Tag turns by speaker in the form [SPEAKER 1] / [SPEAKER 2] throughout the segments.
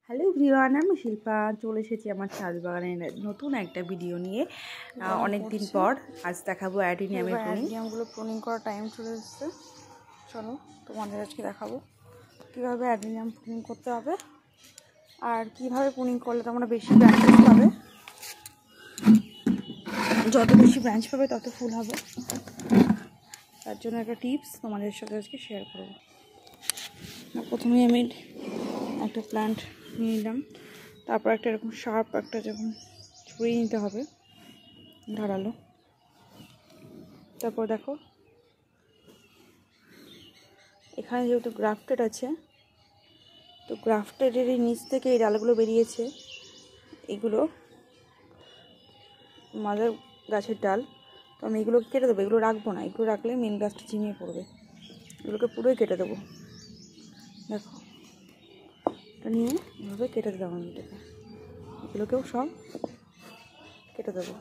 [SPEAKER 1] Hello everyone, আমি শিল্পা চলে এসেছি আমার ছাদ বাগানের নতুন একটা ভিডিও নিয়ে। অনেক দিন পর আজ দেখাবো অ্যাডিনিয়ামের
[SPEAKER 2] অ্যাডিনিয়ামগুলো প্রুনিং করার টাইম চলে এসেছে। চলো তোমাদের আজকে দেখাবো কীভাবে অ্যাডিনিয়াম প্রুনিং করতে হবে আর কীভাবে প্রুনিং করলে তোমরা বেশি ব্রাঞ্চেস পাবে। যত বেশি ব্রাঞ্চ পাবে তত ফুল হবে। তার জন্য একটা টিপস তোমাদের সাথে আজকে শেয়ার করবো। প্রথমেই আমি একটা প্ল্যান্ট নিয়ে নিলাম, তারপর একটা এরকম শার্প একটা যখন ছুরি নিতে হবে ধারালো। তারপর দেখো এখানে যেহেতু গ্রাফটেড আছে, তো গ্রাফটেডের এই নিচ থেকে এই ডালগুলো বেরিয়েছে, এগুলো মাদার গাছের ডাল। তো আমি এগুলোকে কেটে দেবো, এগুলো রাখবো না, এগুলো রাখলে মেন গাছটা ঝিমিয়ে পড়বে। এগুলোকে পুরোই কেটে দেবো। দেখো এটা নিয়ে এভাবে কেটে দিলাম আমি, এটাকে এগুলোকেও সব কেটে দেবো।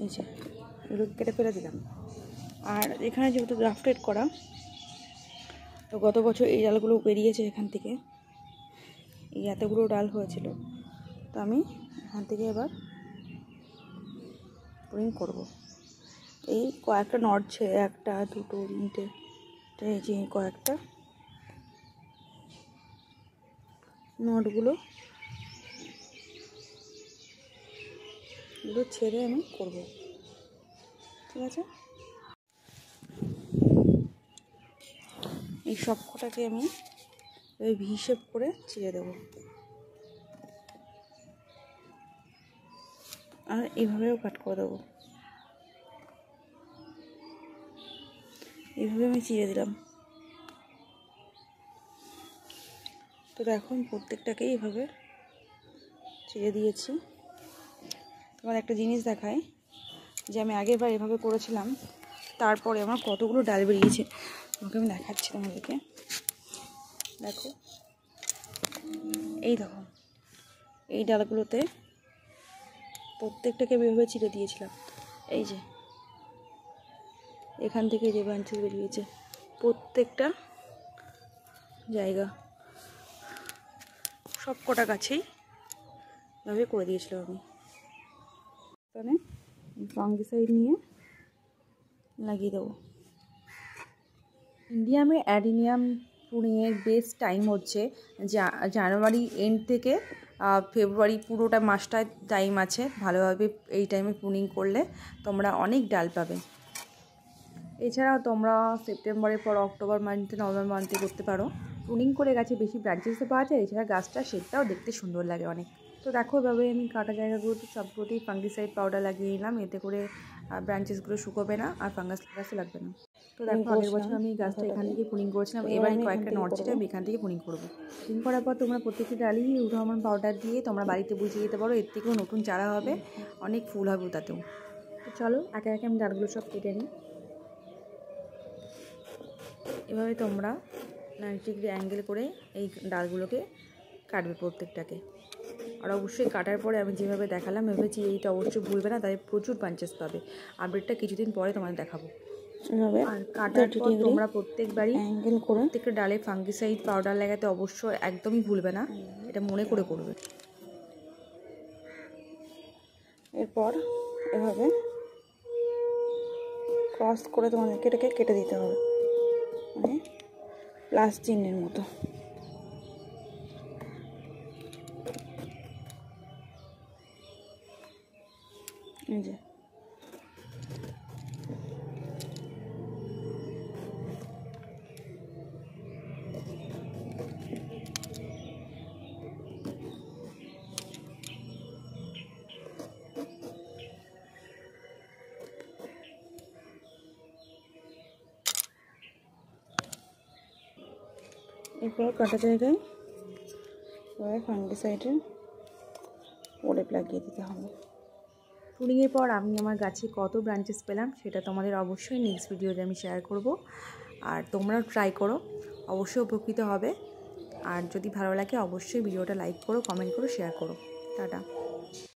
[SPEAKER 2] এই যে এগুলোকে কেটে ফেলে দিলাম। আর এখানে যেহেতু গ্রাফটেড করা, তো গত বছর এই ডালগুলো বেরিয়েছে এখান থেকে, এই এতগুলো ডাল হয়েছিল। তো আমি এখান থেকে এবার প্রুনিং করব। এই কয়েকটা নট ছেড়ে, একটা দুটো তিনটে, এই যে কয়েকটা নটগুলো এগুলো ছেড়ে আমি করব, ঠিক আছে। এই সবকটাকে আমি ওই ভি শেপ করে ছিঁড়ে দেবো। আর এইভাবেও কাট করে দেবো, এইভাবে আমি চিড়ে দিলাম। তো দেখো আমি প্রত্যেকটাকেই এইভাবে চিড়ে দিয়েছি। তোমার একটা জিনিস দেখায় যে আমি আগেরবার এভাবে করেছিলাম, তারপরে আমার কতগুলো ডাল বেরিয়েছে, তোমাকে আমি দেখাচ্ছি তোমাদেরকে। দেখো এই দেখো এই ডালগুলোতে প্রত্যেকটাকে এভাবে চিড়ে দিয়েছিলাম। এই যে এখান থেকে যে ব্রাঞ্চেস বেরিয়েছে প্রত্যেকটা জায়গা, সব কটা গাছেই এভাবে করে দিয়েছিলাম আমি। এখানে ফাঙ্গিসাইড নিয়ে লাগিয়ে দেবো।
[SPEAKER 1] ইন্ডিয়ামে অ্যাডিনিয়াম প্রুনিংয়ের বেস্ট টাইম হচ্ছে জানুয়ারি এন্ড থেকে ফেব্রুয়ারি, পুরোটা মাসটায় টাইম আছে। ভালোভাবে এই টাইমে প্রুনিং করলে তোমরা অনেক ডাল পাবে। এছাড়াও তোমরা সেপ্টেম্বরের পর অক্টোবর মান্থে, নভেম্বর মান্থে করতে পারো। প্রুনিং করে গাছে বেশি ব্রাঞ্চেসও পাওয়া যায়, এছাড়া গাছটা শেপটাও দেখতে সুন্দর লাগে অনেক। তো দেখো এভাবে আমি কাটা জায়গাগুলোতে সবগুলোতেই ফাঙ্গিসাইড পাউডার লাগিয়ে নিলাম, এতে করে ব্রাঞ্চেসগুলো শুকোবে না আর ফাঙ্গাসও লাগবে না। তো দেখো আগের বছর আমি গাছটা এখান থেকে প্রুনিং করেছিলাম, এবার আমি কয়েকটা নট ছেটে আমি এখান থেকে প্রুনিং করবো। প্রুনিং করার পর তোমরা প্রত্যেকটি ডালই উঠামান পাউডার দিয়ে তোমরা বাড়িতে বুঝিয়ে দিতে পারো, এর থেকেও নতুন চারা হবে, অনেক ফুল হবে তাতেও। তো চলো একে একে আমি ডালগুলো সব কেটে নিই। এভাবে তোমরা 90 ডিগ্রি অ্যাঙ্গেল করে এই ডালগুলোকে কাটবে প্রত্যেকটাকে। আর অবশ্যই কাটার পরে আমি যেভাবে দেখালাম এভাবে চিড়িটা অবশ্যই ভুলবে না, তাই প্রচুর ব্রাঞ্চেস পাবে। আপডেটটা কিছুদিন পরে তোমাদের দেখাবো। আর কাটার পর তোমরা প্রত্যেকবারই অ্যাঙ্গেল করে প্রত্যেকটা ডালে ফাঙ্গিসাইড পাউডার লাগাতে অবশ্যই একদমই ভুলবে না, এটা মনে করে করবে।
[SPEAKER 2] এরপর এভাবে ক্রস করে তোমাদেরকে এটাকে কেটে দিতে হবে, মানে প্লাস চিহ্নের মতো। এই যে এরপর কাটা জায়গায় ফাঙ্গিসাইডের প্রলেপ লাগিয়ে দিতে হবে।
[SPEAKER 1] প্রুনিংয়ের পর আমি আমার গাছে কত ব্রাঞ্চেস পেলাম সেটা তোমাদের অবশ্যই নেক্সট ভিডিওতে আমি শেয়ার করব। আর তোমরাও ট্রাই করো, অবশ্যই উপকৃত হবে। আর যদি ভালো লাগে অবশ্যই ভিডিওটা লাইক করো, কমেন্ট করো, শেয়ার করো। টাটা।